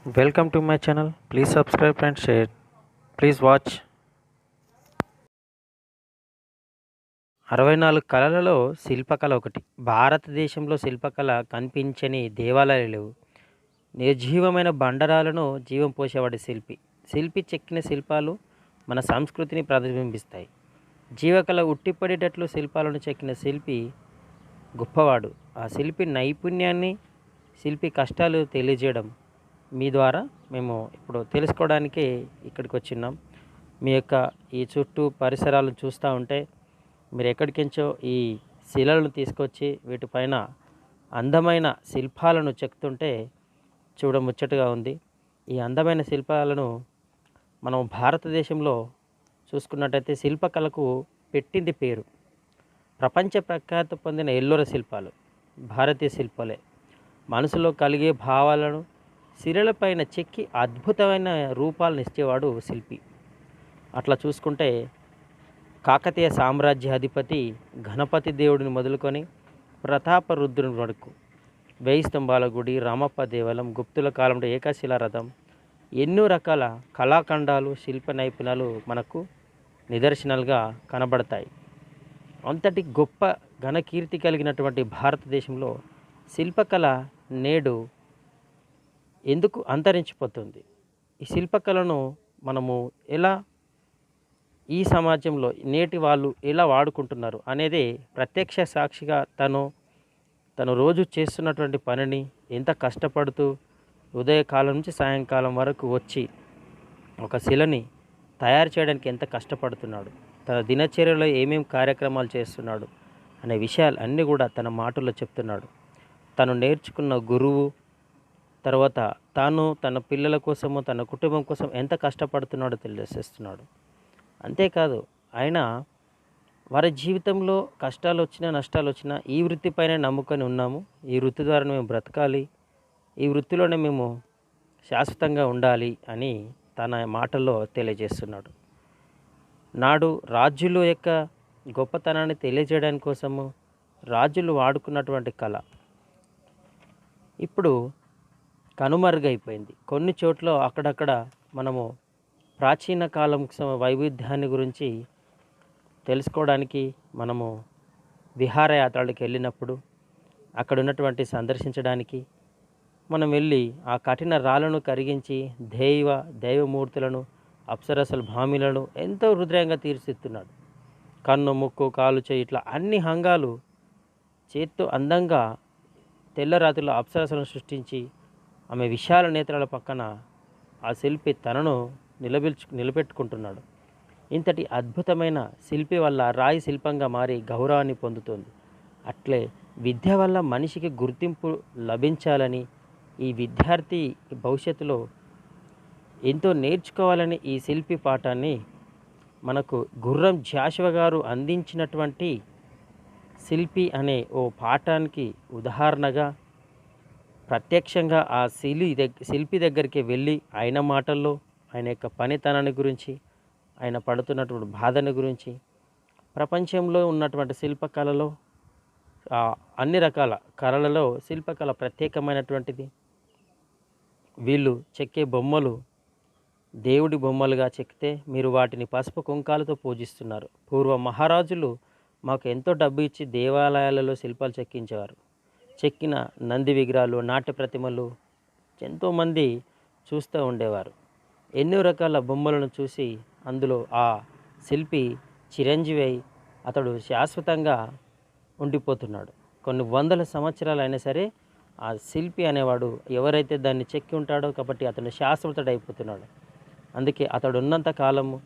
Welcome to my channel. Please subscribe and share. Please watch. 64 కళలలో శిల్పకళ ఒకటి. భారతదేశంలో శిల్పకళ కనిపించని దేవాలయాలు లేవు. నిర్జీవమైన బండరాలను జీవం పోసేవాడి శిల్పి. శిల్పి చెక్కిన శిల్పాలు మన సంస్కృతిని ప్రతిబింబిస్తాయి. జీవకళ ఉట్టిపడేటట్లు శిల్పాలను చెక్కిన శిల్పి గొప్పవాడు. ఆ శిల్పి నైపుణ్యాన్ని, శిల్పి కష్టాలు తెలియజేయడం మీ ద్వారా మేము ఇప్పుడు తెలుసుకోవడానికి ఇక్కడికి వచ్చిన్నాం. మీ యొక్క ఈ చుట్టూ పరిసరాలను చూస్తూ ఉంటే మీరు ఎక్కడికించో ఈ శిలలను తీసుకొచ్చి వీటిపైన అందమైన శిల్పాలను చెక్కుతుంటే చూడముచ్చటగా ఉంది. ఈ అందమైన శిల్పాలను మనం భారతదేశంలో చూసుకున్నట్టయితే శిల్పకళకు పెట్టింది పేరు. ప్రపంచ ప్రఖ్యాతి పొందిన ఎల్లోర శిల్పాలు భారతీయ శిల్పాలే. మనసులో కలిగే భావాలను శిలలపైన చెక్కి అద్భుతమైన రూపాలను ఇచ్చేవాడు శిల్పి. అట్లా చూసుకుంటే కాకతీయ సామ్రాజ్యాధిపతి గణపతి దేవుడిని మొదలుకొని ప్రతాపరుద్రుని వరకు, 1000 స్తంభాల గుడి, రామప్ప దేవాలయం, గుప్తుల కాలంలో ఏకశిలా రథం, ఎన్నో రకాల కళాఖండాలు, శిల్ప నైపుణ్యాలు మనకు నిదర్శనాలుగా కనబడతాయి. అంతటి గొప్ప ఘనకీర్తి కలిగినటువంటి భారతదేశంలో శిల్పకళ నేడు ఎందుకు అంతరించిపోతుంది? ఈ శిల్పకళను మనము ఎలా, ఈ సమాజంలో నేటి వాళ్ళు ఎలా వాడుకుంటున్నారు అనేది ప్రత్యక్ష సాక్షిగా తను రోజు చేస్తున్నటువంటి పనిని, ఎంత కష్టపడుతూ ఉదయకాలం నుంచి సాయంకాలం వరకు వచ్చి ఒక శిలని తయారు చేయడానికి ఎంత కష్టపడుతున్నాడు, తన దినచర్యలో ఏమేమి కార్యక్రమాలు చేస్తున్నాడు అనే విషయాలు అన్నీ కూడా తన మాటల్లో చెప్తున్నాడు. తను నేర్చుకున్న గురువు, తర్వాత తాను తన పిల్లల కోసము, తన కుటుంబం కోసం ఎంత కష్టపడుతున్నాడో తెలియజేస్తున్నాడు. అంతేకాదు, ఆయన వారి జీవితంలో కష్టాలు వచ్చినా నష్టాలు వచ్చినా ఈ వృత్తిపైనే నమ్ముకొని ఉన్నాము, ఈ వృత్తి ద్వారా మేము బ్రతకాలి, ఈ వృత్తిలోనే మేము శాశ్వతంగా ఉండాలి అని తన మాటల్లో తెలియజేస్తున్నాడు. నాడు రాజుల యొక్క గొప్పతనాన్ని తెలియజేయడానికి కోసము రాజులు వాడుకున్నటువంటి కళ ఇప్పుడు కనుమరుగైపోయింది. కొన్ని చోట్ల అక్కడక్కడ మనము ప్రాచీన కాలం వైవిధ్యాన్ని గురించి తెలుసుకోవడానికి మనము విహారయాత్రలకు వెళ్ళినప్పుడు అక్కడ ఉన్నటువంటి సందర్శించడానికి మనం వెళ్ళి ఆ కఠిన రాళ్ళను కరిగించి దైవమూర్తులను, అప్సరసల భామిలను ఎంతో హృదయంగా తీర్చిదిద్దుతున్నాడు. కన్ను, ముక్కు, కాలు, చేయి ఇట్లా అన్ని అంగాలు చేత్తో అందంగా తెల్లరాతిలో అప్సరసలను సృష్టించి ఆమె విశాల నేత్రాల పక్కన ఆ శిల్పి తనను నిలబెట్టుకుంటున్నాడు. ఇంతటి అద్భుతమైన శిల్పి వల్ల రాయి శిల్పంగా మారి గౌరవాన్ని పొందుతుంది. అట్లే విద్య వల్ల మనిషికి గుర్తింపు లభించాలని, ఈ విద్యార్థి భవిష్యత్తులో ఎంతో నేర్చుకోవాలని ఈ శిల్పి పాఠాన్ని మనకు గుర్రం జాషువా గారు అందించినటువంటి శిల్పి అనే ఓ పాఠానికి ఉదాహరణగా ప్రత్యక్షంగా ఆ శిల్పి దగ్గరికి వెళ్ళి ఆయన మాటల్లో ఆయన యొక్క పనితనాన్ని గురించి, ఆయన పడుతున్నటువంటి బాధని గురించి, ప్రపంచంలో ఉన్నటువంటి శిల్పకళలో అన్ని రకాల కళలలో శిల్పకళ ప్రత్యేకమైనటువంటిది. వీళ్ళు చెక్కే బొమ్మలు దేవుడి బొమ్మలుగా చెక్కితే మీరు వాటిని పసుపు కుంకాలతో పూజిస్తున్నారు. పూర్వ మహారాజులు మాకు ఎంతో డబ్బు ఇచ్చి దేవాలయాలలో శిల్పాలు చెక్కించేవారు. చెక్కిన నంది విగ్రహాలు, నాట్య ప్రతిమలు ఎంతోమంది చూస్తూ ఉండేవారు. ఎన్నో రకాల బొమ్మలను చూసి అందులో ఆ శిల్పి చిరంజీవి అయి అతడు శాశ్వతంగా ఉండిపోతున్నాడు. కొన్ని వందల సంవత్సరాలు అయినా సరే ఆ శిల్పి అనేవాడు ఎవరైతే దాన్ని చెక్కి ఉంటాడో కాబట్టి అతను శాశ్వతుడైపోతున్నాడు. అందుకే అతడు ఉన్నంత కాలము,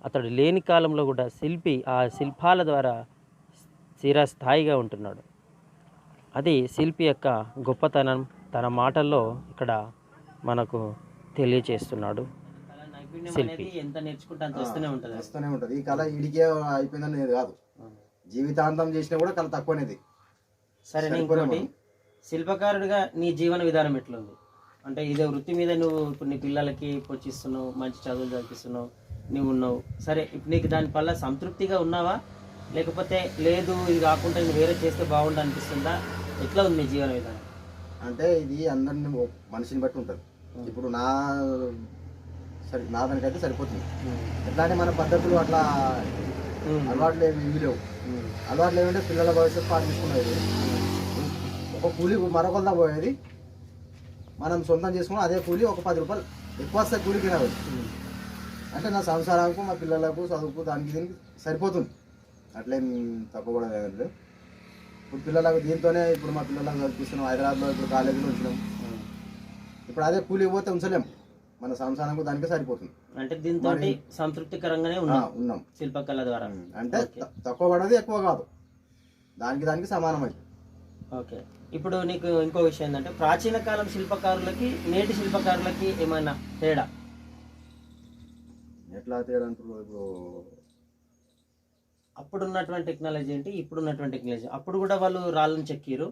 అతడు లేని కాలంలో కూడా శిల్పి ఆ శిల్పాల ద్వారా చిరస్థాయిగా ఉంటున్నాడు. అది శిల్పి యొక్క గొప్పతనం తన మాటల్లో ఇక్కడ మనకు తెలియచేస్తున్నాడు. శిల్పి ఎంత నేర్చుకుంటే అంత వస్తూనే ఉంటుంది. ఈ కళ ఇడికే అయిపోయిందని కాదు, జీవితాంతం చేసినా కూడా కళ తక్కువనేది. సరే, ఇంకోటి శిల్పకారుడిగా నీ జీవన విధానం ఎట్లుంది? అంటే ఇదే వృత్తి మీద నువ్వు ఇప్పుడు నీ పిల్లలకి పోషిస్తున్నావు, మంచి చదువులు చదివిస్తున్నావు, నువ్వు ఉన్నావు. సరే, ఇప్పుడు నీకు దాని వల్ల సంతృప్తిగా ఉన్నావా, లేకపోతే లేదు ఇది కాకుండా నువ్వు వేరే చేస్తే బాగుండు అనిపిస్తుందా? ఎట్లా ఉంది నీ జీవన విధానం? అంటే ఇది అందరిని మనిషిని బట్టి ఉంటుంది. ఇప్పుడు నా దానికైతే సరిపోతుంది. ఎట్లా అంటే మన పద్ధతులు అట్లా అలవాట్లు ఇవి లేవు. అలవాట్లు ఏమంటే పిల్లల భవిష్యత్తు పాటు తీసుకునేది. ఒక కూలి మరొకరిదా పోయేది, మనం సొంతం చేసుకుని అదే కూలి ఒక 10 రూపాయలు ఎక్కువ వస్తే కూలికి రాదు. అంటే నా సంసారానికి మా పిల్లలకు చదువుకు దానికి దీనికి సరిపోతుంది. అట్లేం తక్కువ కూడా లేదు. ఇప్పుడు పిల్లలకు దీంతోనే ఇప్పుడు మా పిల్లలకు చదివిస్తున్నాం. హైదరాబాద్లో ఇప్పుడు కాలేజీలో ఉంచినాం. ఇప్పుడు అదే కూలికి పోతే ఉంచలేం, మన సంసారానికి దానికే సరిపోతుంది. అంటే దీంతో సంతృప్తికరంగానే ఉన్నాం శిల్పకళ ద్వారా. అంటే తక్కువ పడదు ఎక్కువ కాదు, దానికి సమానమైంది. ఓకే. ఇప్పుడు నీకు ఇంకో విషయం ఏంటంటే ప్రాచీన కాలం శిల్పకారులకి నేటి శిల్పకారులకి ఏమైనా తేడా? ఎట్లా తేడా అంటారు? ఇప్పుడు అప్పుడు ఉన్నటువంటి టెక్నాలజీ ఏంటి, ఇప్పుడు ఉన్నటువంటి టెక్నాలజీ? అప్పుడు కూడా వాళ్ళు రాళ్ళను చెక్కిరు,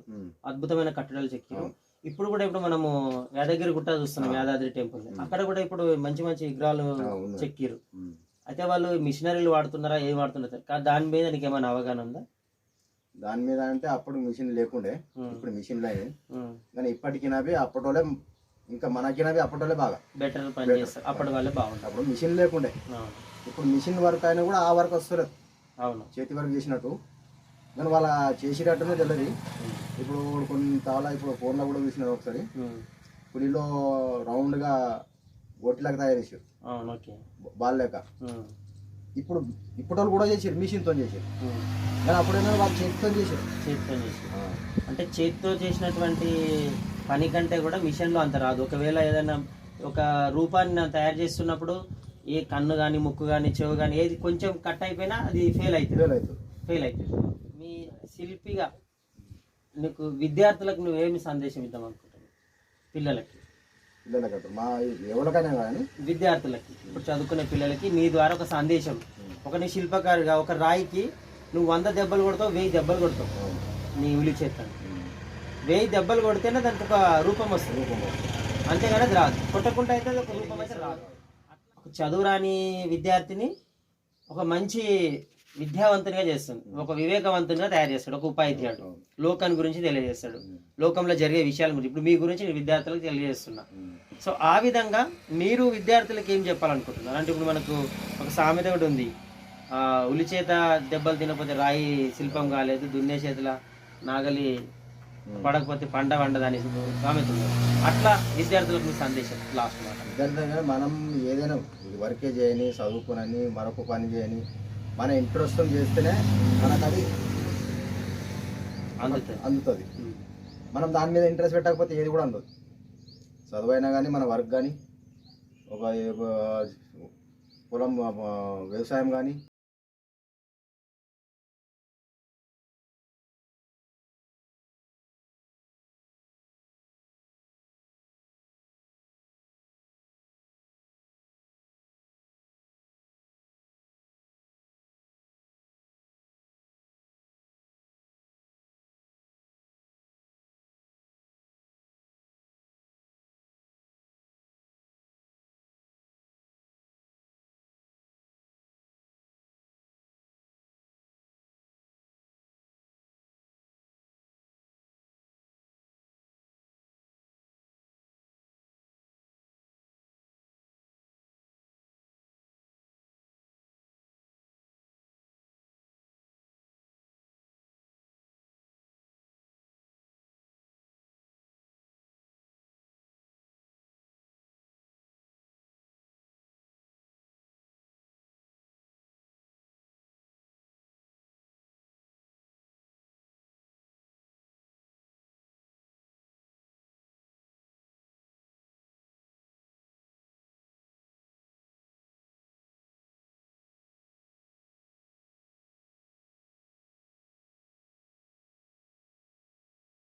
అద్భుతమైన కట్టడాలు చెక్కిరు. ఇప్పుడు కూడా ఇప్పుడు మనము యాదగిరి గుట్ట చూస్తున్నాం, యాదాద్రి టెంపుల్, అక్కడ కూడా ఇప్పుడు మంచి మంచి విగ్రహాలు చెక్కిరు. అయితే వాళ్ళు మిషనరీలు వాడుతున్నారా, ఏం వాడుతున్నారు? దాని మీద నీకు ఏమైనా అవగాహన ఉందా? దాని మీద అంటే అప్పుడు మిషన్ లేకుండే, ఇప్పుడు మిషన్లు అయినాయి. కానీ ఇప్పటికినవి అప్పటోలే, ఇంకా మనకినవి అప్పటోలే బాగా బెటర్ పని చేస్తారు. అప్పటి వాళ్ళే బాగుంటారు. అప్పుడు మిషన్ లేకుండే, ఇప్పుడు మిషన్ వర్క్ అయినా కూడా ఆ వర్క్ వస్తలేదు. అవును, చేతి వర్క్ చేసినట్టు. కానీ వాళ్ళ చేసేటట్టునే తెలియదు. ఇప్పుడు చాలా ఇప్పుడు ఫోన్లో కూడా చూసినారు ఒకసారి, పులిలో రౌండ్గా గొట్టిలాగా తయారు చేసారు, బాల్ లేక. ఇప్పుడు వాళ్ళు కూడా చేసారు, మిషన్తో చేసారు. కానీ అప్పుడైనా వాళ్ళు చేతితో చేసారు. అంటే చేతితో చేసినటువంటి పని కంటే కూడా మిషన్లో అంత రాదు. ఒకవేళ ఏదైనా ఒక రూపాన్ని తయారు చేస్తున్నప్పుడు ఏ కన్ను కానీ ముక్కు కానీ చెవు కానీ ఏది కొంచెం కట్ అయిపోయినా అది ఫెయిల్ అవుతుంది. మీ శిల్పిగా నీకు విద్యార్థులకు నువ్వేమి సందేశం ఇద్దాం అనుకుంటున్నావు? పిల్లలకి మా ఎవరికైనా కానీ విద్యార్థులకి, ఇప్పుడు చదువుకునే పిల్లలకి నీ ద్వారా ఒక సందేశం. ఒక నీ శిల్పకారుగా ఒక రాయికి నువ్వు 100 దెబ్బలు కొడతావు, 1000 దెబ్బలు కొడతావు. నీ ఉలి చేస్తాను 1000 దెబ్బలు కొడితేనే దానికి ఒక రూపం వస్తుంది. అంతేగాని అది రాదు, కొట్టకుండా అయితే ఒక రూపం అయితే రాదు. ఒక చదువురాని విద్యార్థిని ఒక మంచి విద్యావంతునిగా చేస్తుంది, ఒక వివేకవంతునిగా తయారు చేస్తాడు, ఒక ఉపాధ్యాయుడు. లోకాన్ని గురించి తెలియజేస్తాడు, లోకంలో జరిగే విషయాల గురించి. ఇప్పుడు మీ గురించి నేను విద్యార్థులకు తెలియజేస్తున్నా. సో ఆ విధంగా మీరు విద్యార్థులకు ఏం చెప్పాలనుకుంటున్నారు? అంటే ఇప్పుడు మనకు ఒక సామెత ఒకటి ఉంది, ఉలి చేత దెబ్బలు తినకపోతే రాయి శిల్పం కాలేదు, దున్నే చేతుల నాగలి పడకపోతే పంట వండదని సామెత ఉంది. అట్లా విద్యార్థులకు మీ సందేశం లాస్ట్ మాట. విద్యార్థులుగా మనం ఏదైనా వర్కే చేయని, చదువుకోనని, మరొక పని చేయని, మన ఇంట్రెస్ట్ చేస్తేనే మనకు అది అందుతుంది. మనం దాని మీద ఇంట్రెస్ట్ పెట్టకపోతే ఏది కూడా అందదు. చదువైనా కానీ మన వర్క్ కానీ, ఒక పొలం వ్యవసాయం కానీ